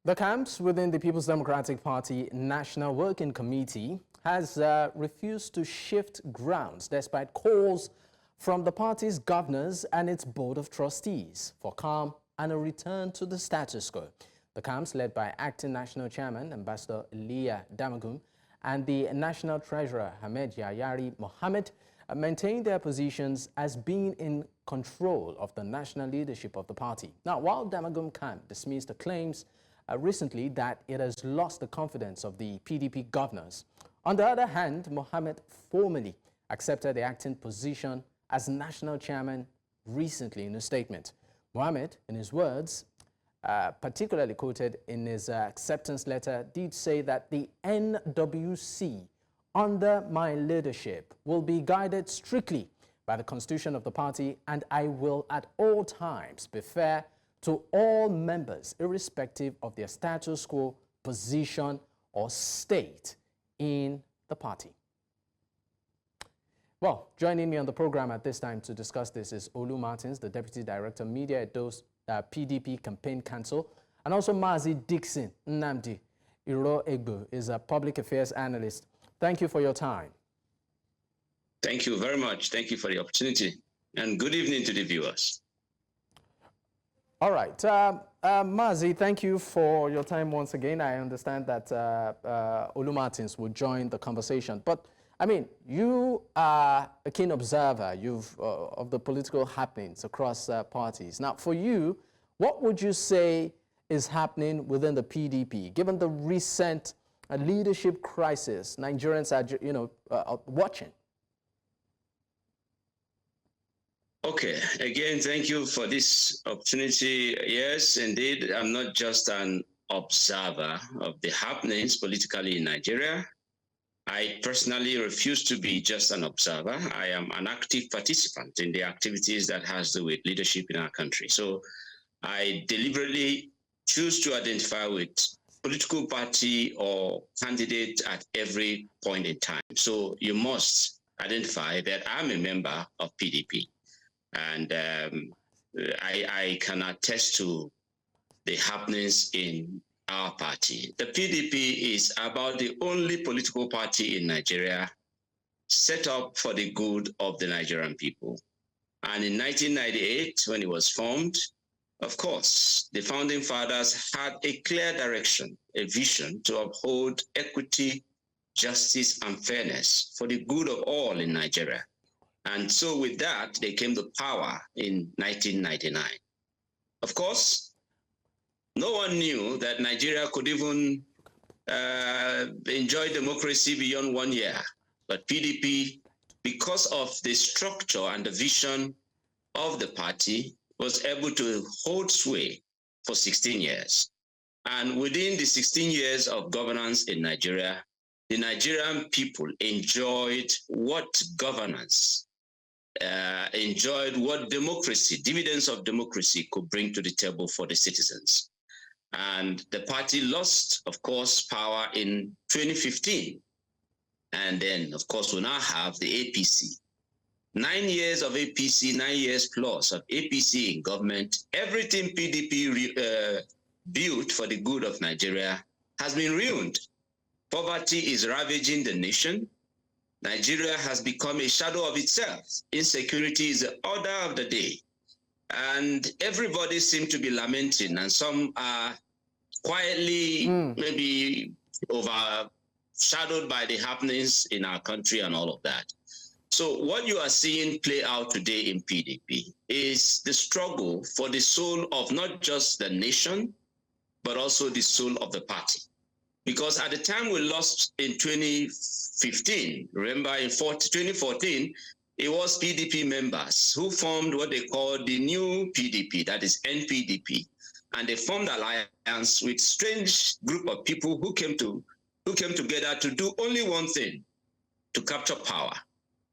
The camps within the People's Democratic Party National Working Committee has refused to shift grounds despite calls from the party's governors and its Board of Trustees for calm and a return to the status quo. The camps, led by Acting National Chairman Ambassador Illiya Damagum and the National Treasurer Ahmed Yayari Mohammed, maintain their positions as being in control of the national leadership of the party. Now, while Damagum camp dismissed the claims recently that it has lost the confidence of the PDP governors, on the other hand, Mohammed formally accepted the acting position as national chairman recently in a statement. Mohammed, in his words, particularly quoted in his acceptance letter, did say that the NWC under my leadership will be guided strictly by the constitution of the party, and I will at all times be fair to all members, irrespective of their status quo, position, or state in the party. Well, joining me on the program at this time to discuss this is Olu Martins, the Deputy Director, Media, Edo PDP Campaign Council, and also Mazi Dickson Nnamdi Iroegbu is a Public Affairs Analyst. Thank you for your time. Thank you very much. Thank you for the opportunity. And good evening to the viewers. All right. Mazi, thank you for your time once again. I understand that Olu Martins will join the conversation. But, I mean, you are a keen observer of the political happenings across parties. Now, for you, what would you say is happening within the PDP, given the recent leadership crisis Nigerians are, watching? Okay, again, thank you for this opportunity. Yes, indeed, I'm not just an observer of the happenings politically in Nigeria. I personally refuse to be just an observer. I am an active participant in the activities that has to do with leadership in our country. So I deliberately choose to identify with political party or candidate at every point in time. So you must identify that I'm a member of PDP. And I can attest to the happenings in our party. The PDP is about the only political party in Nigeria set up for the good of the Nigerian people. And in 1998, when it was formed, of course, the founding fathers had a clear direction, a vision to uphold equity, justice, and fairness for the good of all in Nigeria. And so with that, they came to power in 1999. Of course, no one knew that Nigeria could even enjoy democracy beyond 1 year. But PDP, because of the structure and the vision of the party, was able to hold sway for 16 years. And within the 16 years of governance in Nigeria, the Nigerian people enjoyed what governance enjoyed, what democracy, dividends of democracy could bring to the table for the citizens. And the party lost, of course, power in 2015. And then, of course, we now have the APC. 9 years of APC, 9 years plus of APC in government, everything PDP built for the good of Nigeria has been ruined. Poverty is ravaging the nation. Nigeria has become a shadow of itself. Insecurity is the order of the day. And everybody seems to be lamenting, and some are quietly maybe overshadowed by the happenings in our country and all of that. So what you are seeing play out today in PDP is the struggle for the soul of not just the nation, but also the soul of the party. Because at the time we lost in 2015, remember in 2014, it was PDP members who formed what they call the new PDP, that is NPDP. And they formed alliance with strange group of people who came together to do only one thing, to capture power.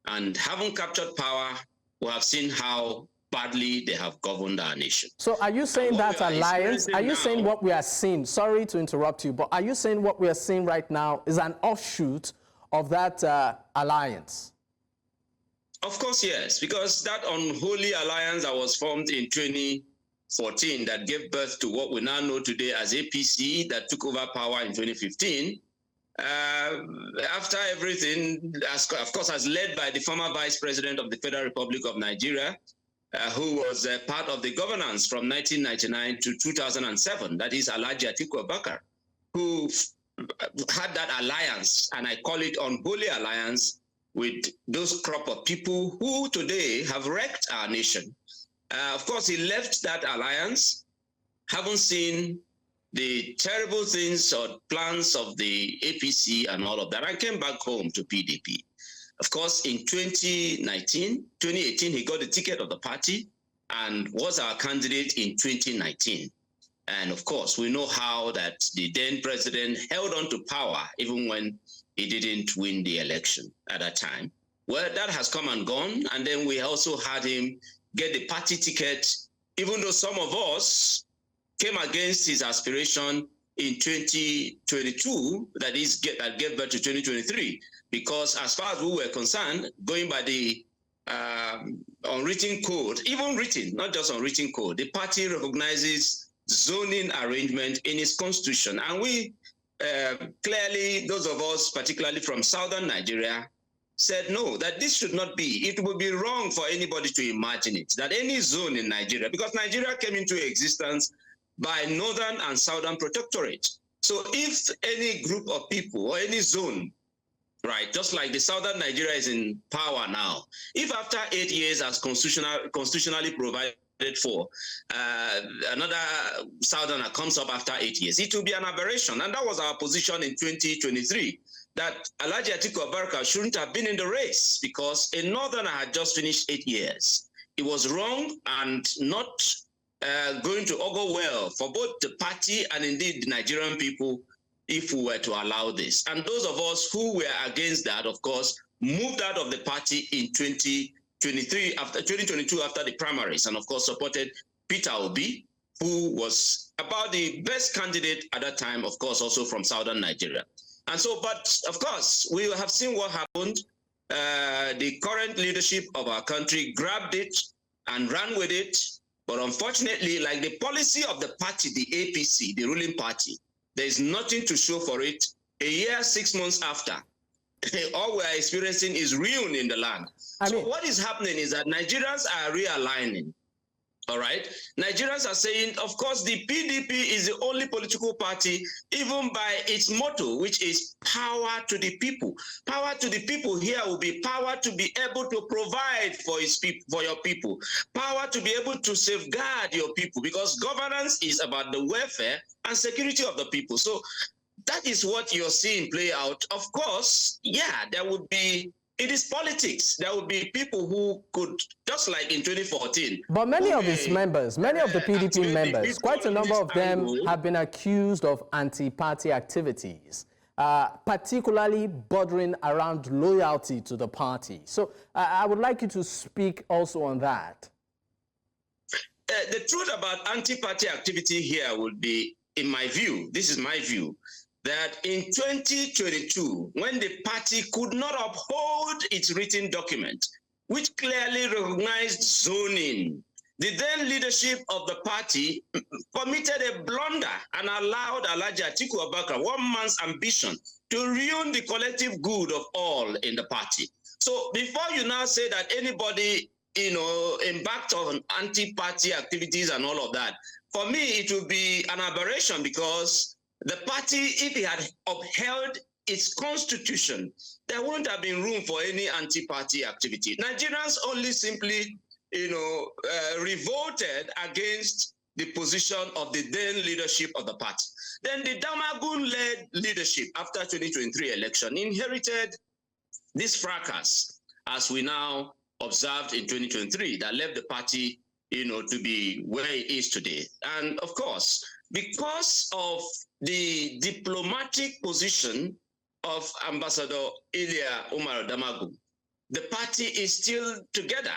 And having captured power, we have seen how badly they have governed our nation. So are you saying that alliance, are you saying what we are seeing, sorry to interrupt you, but are you saying what we are seeing right now is an offshoot of that alliance? Of course, yes, because that unholy alliance that was formed in 2015 2014 that gave birth to what we now know today as APC that took over power in 2015. After everything, of course, as led by the former Vice President of the Federal Republic of Nigeria, who was part of the governance from 1999 to 2007, that is Alhaji Atiku Abubakar, who had that alliance, and I call it unholy alliance, with those crop of people who today have wrecked our nation. Of course, he left that alliance, haven't seen the terrible things or plans of the APC and all of that, and came back home to PDP. Of course, in 2018, he got the ticket of the party and was our candidate in 2019. And of course, we know how that the then president held on to power even when he didn't win the election at that time. Well, that has come and gone. And then we also had him get the party ticket, even though some of us came against his aspiration in 2022, that gave birth to 2023. Because as far as we were concerned, going by the unwritten code, even written, not just unwritten code, the party recognizes zoning arrangement in its constitution. And we clearly, those of us, particularly from southern Nigeria, said no, that this should not be. It would be wrong for anybody to imagine it, that any zone in Nigeria, because Nigeria came into existence by northern and southern protectorate. So if any group of people or any zone, right, just like the southern Nigeria is in power now, if after 8 years as constitutionally provided for, another southerner comes up after 8 years, it will be an aberration. And that was our position in 2023, that Alhaji Atiku Abubakar shouldn't have been in the race because a northerner had just finished 8 years. It was wrong and not going to augur well for both the party and indeed the Nigerian people if we were to allow this. And those of us who were against that, of course, moved out of the party in 2022 after the primaries, and of course supported Peter Obi, who was about the best candidate at that time, of course, also from southern Nigeria. And so, but of course, we have seen what happened. The current leadership of our country grabbed it and ran with it. But unfortunately, like the policy of the party, the APC, the ruling party, there is nothing to show for it. A year, 6 months after, all we are experiencing is ruin in the land. So what is happening is that Nigerians are realigning. All right. Nigerians are saying, of course, the PDP is the only political party, even by its motto, which is power to the people. Power to the people here will be power to be able to provide for its people, for your people. Power to be able to safeguard your people, because governance is about the welfare and security of the people. So that is what you're seeing play out. Of course, yeah, there would be. It is politics. There will be people who could, just like in 2014. But many of its members, many of the PDP members, quite a number of them have been accused of anti-party activities, particularly bordering around loyalty to the party. So I would like you to speak also on that. The truth about anti-party activity here would be, in my view, this is my view, that in 2022, when the party could not uphold its written document, which clearly recognized zoning, the then leadership of the party committed a blunder and allowed Alhaji Atiku Abubakar, one man's ambition, to ruin the collective good of all in the party. So before you now say that anybody, embarked on anti-party activities and all of that, for me, it would be an aberration, because the party, if it had upheld its constitution, there wouldn't have been room for any anti-party activity. Nigerians only simply, revolted against the position of the then leadership of the party. Then the Damagum-led leadership after 2023 election inherited this fracas, as we now observed in 2023, that left the party, to be where it is today. And of course, because of the diplomatic position of Ambassador Illiya Damagum, the party is still together,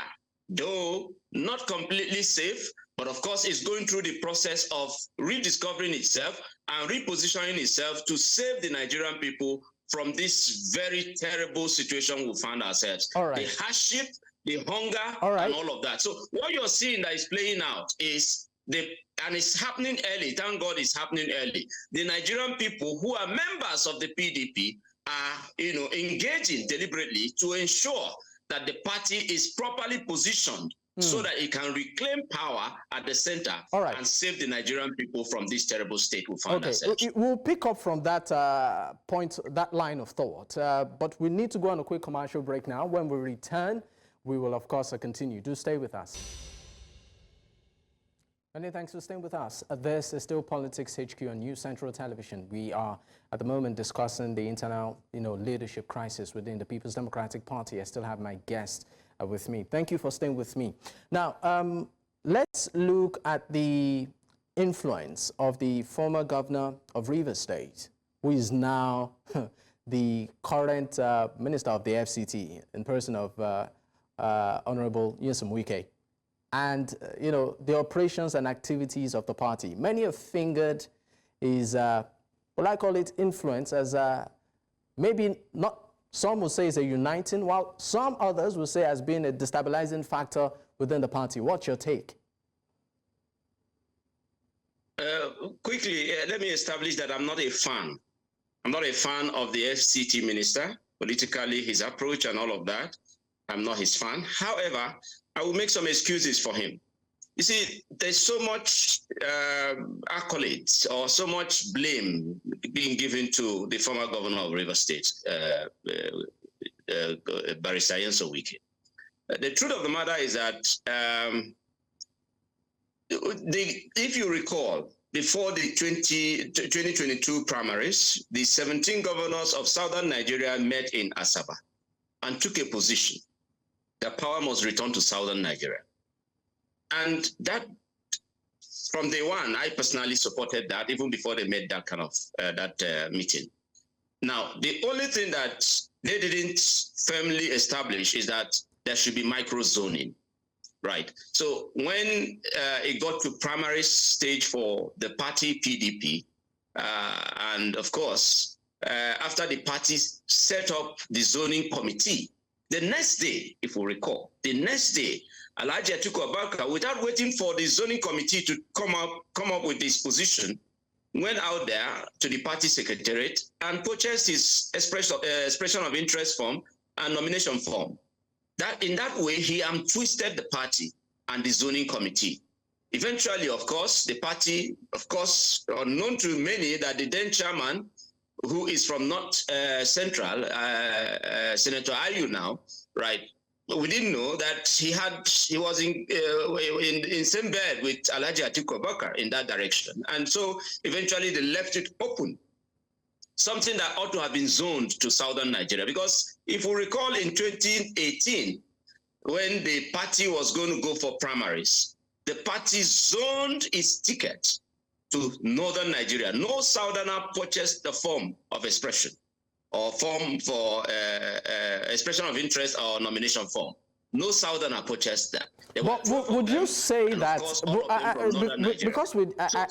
though not completely safe, but of course it's going through the process of rediscovering itself and repositioning itself to save the Nigerian people from this very terrible situation we found ourselves. All right. The hardship, the hunger, and all of that. So what you're seeing that is playing out is and it's happening early. Thank God it's happening early. The Nigerian people who are members of the PDP are, engaging deliberately to ensure that the party is properly positioned so that it can reclaim power at the center and save the Nigerian people from this terrible state we find ourselves. We'll pick up from that point, that line of thought, but we need to go on a quick commercial break now. When we return, we will, of course, continue. Do stay with us. Many thanks for staying with us. This is still Politics HQ on News Central Television. We are at the moment discussing the internal, leadership crisis within the People's Democratic Party. I still have my guest with me. Thank you for staying with me. Now, let's look at the influence of the former governor of Rivers State, who is now the current minister of the FCT in person of Honorable Nyesom Wike. And, the operations and activities of the party. Many have fingered his, I call it influence as maybe not, some will say is a uniting, while some others will say has been a destabilizing factor within the party. What's your take? Quickly, let me establish that I'm not a fan. I'm not a fan of the FCT minister, politically, his approach and all of that. I'm not his fan. However, I will make some excuses for him. You see, there's so much accolades or so much blame being given to the former governor of Rivers State, Barrister Nyesom Wike. The truth of the matter is that if you recall, before the 2022 primaries, the 17 governors of southern Nigeria met in Asaba and took a position that power must return to southern Nigeria. And that, from day one, I personally supported that even before they made that kind of meeting. Now, the only thing that they didn't firmly establish is that there should be micro-zoning, right? So when it got to primary stage for the party PDP, and of course, after the party set up the zoning committee, the next day, if we recall, the next day, Alhaji Atiku Abubakar, without waiting for the zoning committee to come up with his position, went out there to the party secretariat and purchased his expression of interest form and nomination form. That in that way, he twisted the party and the zoning committee. Eventually, of course, the party, unknown to many, that the then chairman, who is from North Central, Senator Ayu now, right? We didn't know that he was in same bed with Alhaji Atiku Abubakar in that direction. And so eventually they left it open. Something that ought to have been zoned to southern Nigeria. Because if we recall in 2018, when the party was going to go for primaries, the party zoned its ticket to northern Nigeria. No southerner purchased the form of expression or form for expression of interest or nomination form. No southerner purchased that. Would you say that, because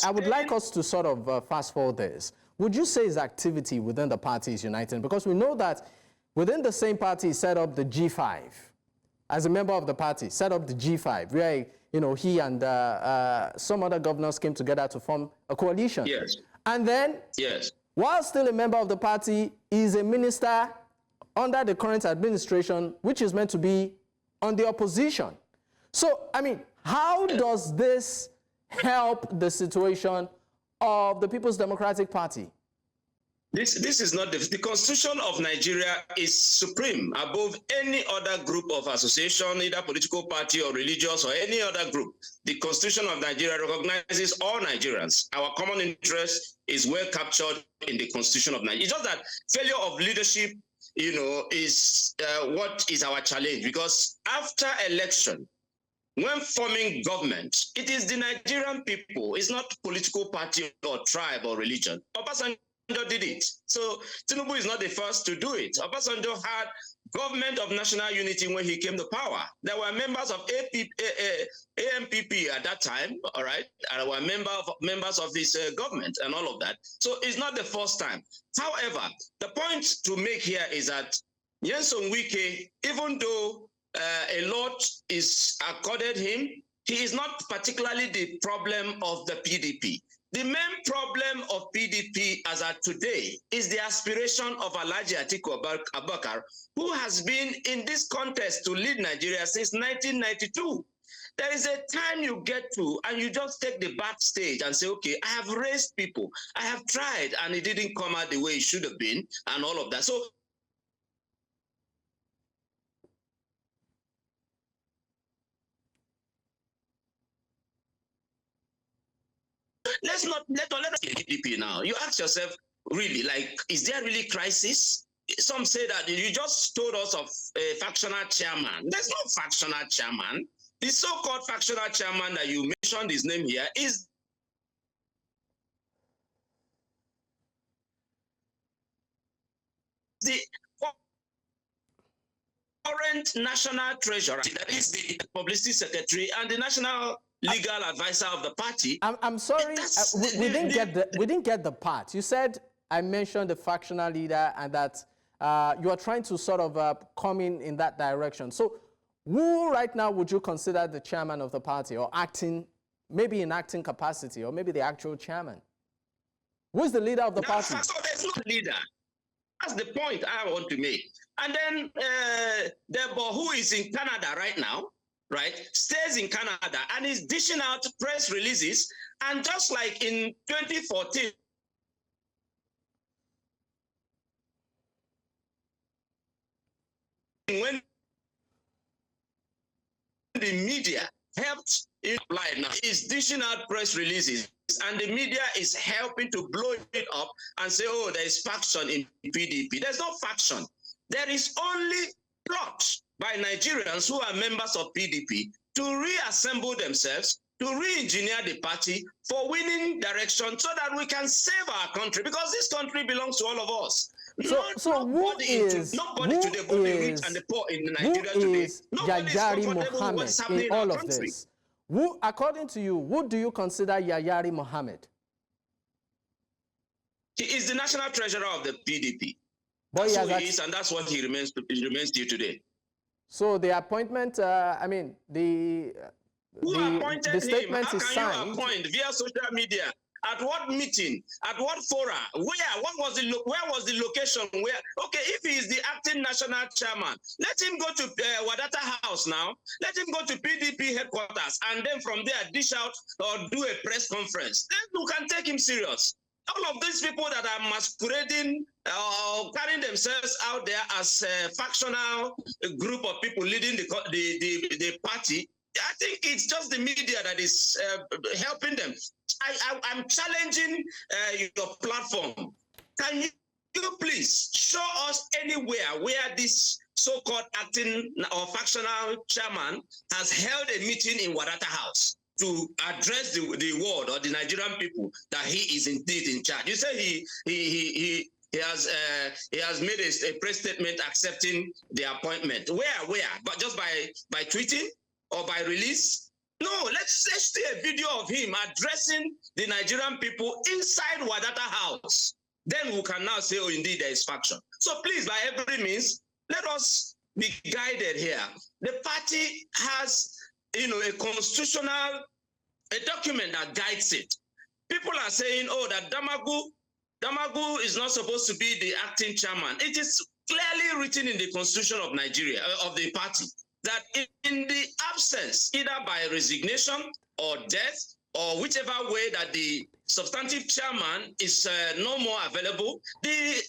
I would like us to sort of fast forward this, would you say his activity within the party is uniting? Because we know that within the same party, he set up the G5. As a member of the party, set up the G5, where he and some other governors came together to form a coalition. Yes. And then, yes, while still a member of the party, is a minister under the current administration, which is meant to be on the opposition. So, I mean, how does this help the situation of the People's Democratic Party? This is not the Constitution of Nigeria is supreme above any other group of association, either political party or religious or any other group. The Constitution of Nigeria recognizes all Nigerians. Our common interest is well captured in the Constitution of Nigeria. It's just that failure of leadership, is what is our challenge. Because after election, when forming government, it is the Nigerian people. It's not political party or tribe or religion. Obasanjo did it. So Tinubu is not the first to do it. Obasanjo had government of national unity when he came to power. There were members of AMPP at that time, all right? And were members of this government and all of that. So it's not the first time. However, the point to make here is that Nyesom Wike, even though a lot is accorded him he is not particularly the problem of the PDP. The main problem of PDP as of today is the aspiration of Alhaji Atiku Abubakar, who has been in this contest to lead Nigeria since 1992. There is a time you get to and you just take the backstage and say, okay, I have raised people, I have tried, and it didn't come out the way it should have been, and all of that. So let us PDP now. You ask yourself, really, like, is there really crisis? Some say that you just told us of a factional chairman. There's no factional chairman. The so-called factional chairman that you mentioned his name here is the current national treasurer, that is the publicity secretary and the national legal advisor of the party. I'm sorry, we didn't get the part. You said I mentioned the factional leader and that you are trying to sort of come in that direction. So who right now would you consider the chairman of the party, or acting, maybe in acting capacity, or maybe the actual chairman? Who is the leader of the party? So there's no leader. That's the point I want to make. And then Debo, who is in Canada right now, right, stays in Canada and is dishing out press releases. And just like in 2014, when the media helped in apply now, is dishing out press releases, and the media is helping to blow it up and say, oh, there is faction in PDP. There's no faction. There is only plot by Nigerians who are members of PDP to reassemble themselves, to re-engineer the party for winning direction so that we can save our country, because this country belongs to all of us. Nobody today, both the rich and the poor in Nigeria today, nobody is comfortable with what's happening in all of this. Who, according to you, who do you consider Yayari Mohammed? He is the national treasurer of the PDP. But that's who he is, and that's what he remains till today. So the appointment, I mean, the statement him? is signed. How can you appoint via social media? At what meeting? At what fora? Where? What was the where was the location? Where? Okay, if he is the acting national chairman, let him go to Wadata House now. Let him go to PDP headquarters, and then from there dish out or do a press conference. Then you can take him serious. All of these people that are masquerading or carrying themselves out there as a factional group of people leading the party, I think it's just the media that is helping them. I'm challenging your platform. Can you please show us anywhere where this so-called acting or factional chairman has held a meeting in Wadata House to address the world or the Nigerian people that he is indeed in charge? You say he has made a press statement accepting the appointment. Where? But just by tweeting or by release? No, let's see a video of him addressing the Nigerian people inside Wadata House. Then we can now say, oh, indeed, there is faction. So please, by every means, let us be guided here. The party has, a constitutional, a document that guides it. People are saying, oh, that Damagum is not supposed to be the acting chairman. It is clearly written in the constitution of Nigeria, of the party, that in the absence, either by resignation or death, or whichever way that the substantive chairman is no more available, the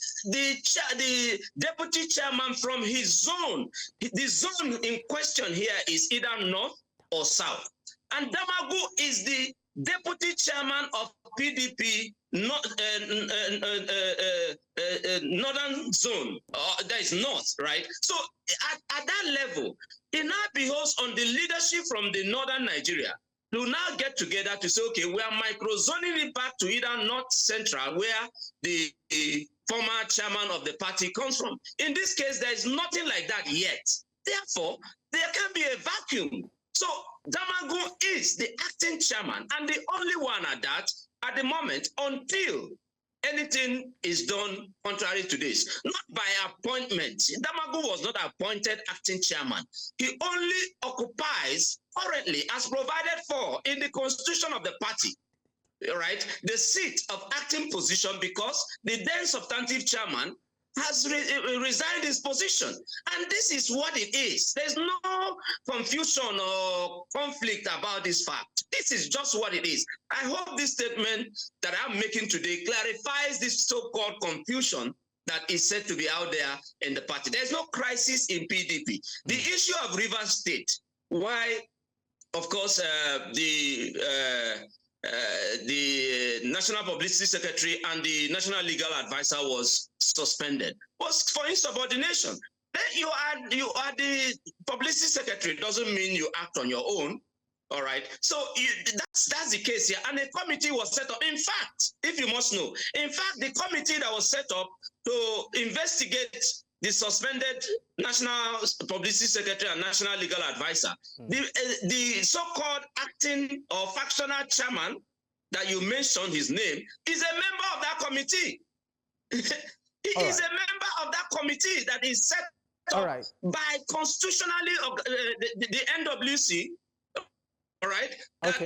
deputy chairman from his zone, the zone in question here is either north or south. And Damagum is the deputy chairman of PDP northern zone, that is north, right? So at that level, it now behoves on the leadership from the northern Nigeria to now get together to say, okay, we are microzoning it back to either north central, where the former chairman of the party comes from. In this case, there is nothing like that yet. Therefore, there can be a vacuum. So Damagum is the acting chairman and the only one at that at the moment until anything is done contrary to this, not by appointment. Damagum was not appointed acting chairman. He only occupies currently, as provided for in the constitution of the party, right, the seat of acting position, because the then substantive chairman has resigned his position. And this is what it is. There's no confusion or conflict about this fact. This is just what it is. I hope this statement that I'm making today clarifies this so-called confusion that is said to be out there in the party. There's no crisis in PDP. The issue of Rivers State, why, of course, the National Publicity Secretary and the National Legal Advisor was suspended, was for insubordination. Then you are the Publicity Secretary. Doesn't mean you act on your own. All right. So that's the case here. And a committee was set up. In fact, if you must know, in fact, the committee that was set up to investigate the suspended National Publicity Secretary and National Legal Advisor, the so-called acting or factional chairman that you mentioned his name is a member of that committee. He is a member of that committee that is set up by constitutionally the NWC, all right, that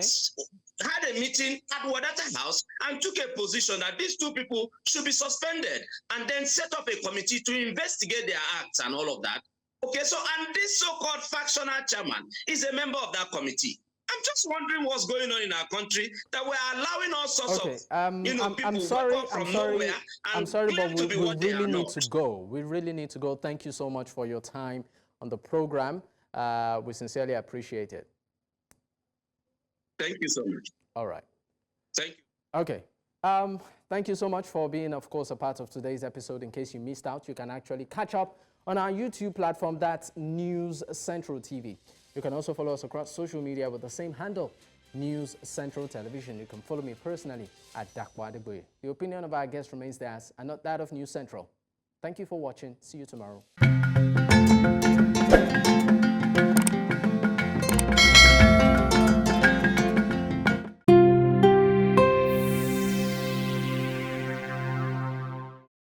had a meeting at Wadata House and took a position that these two people should be suspended, and then set up a committee to investigate their acts and all of that. Okay, so, and this so-called factional chairman is a member of that committee. I'm just wondering what's going on in our country, that we're allowing all sorts of, people I'm sorry, from nowhere. I'm sorry, but we really need not. to go. We really need to go. Thank you so much for your time on the program. We sincerely appreciate it. Thank you so much. All right. Thank you. Okay. Thank you so much for being, of course, a part of today's episode. In case you missed out, you can actually catch up on our YouTube platform. That's News Central TV. You can also follow us across social media with the same handle, News Central Television. You can follow me personally at Dakwa Adeboye. The opinion of our guest remains theirs and not that of News Central. Thank you for watching. See you tomorrow.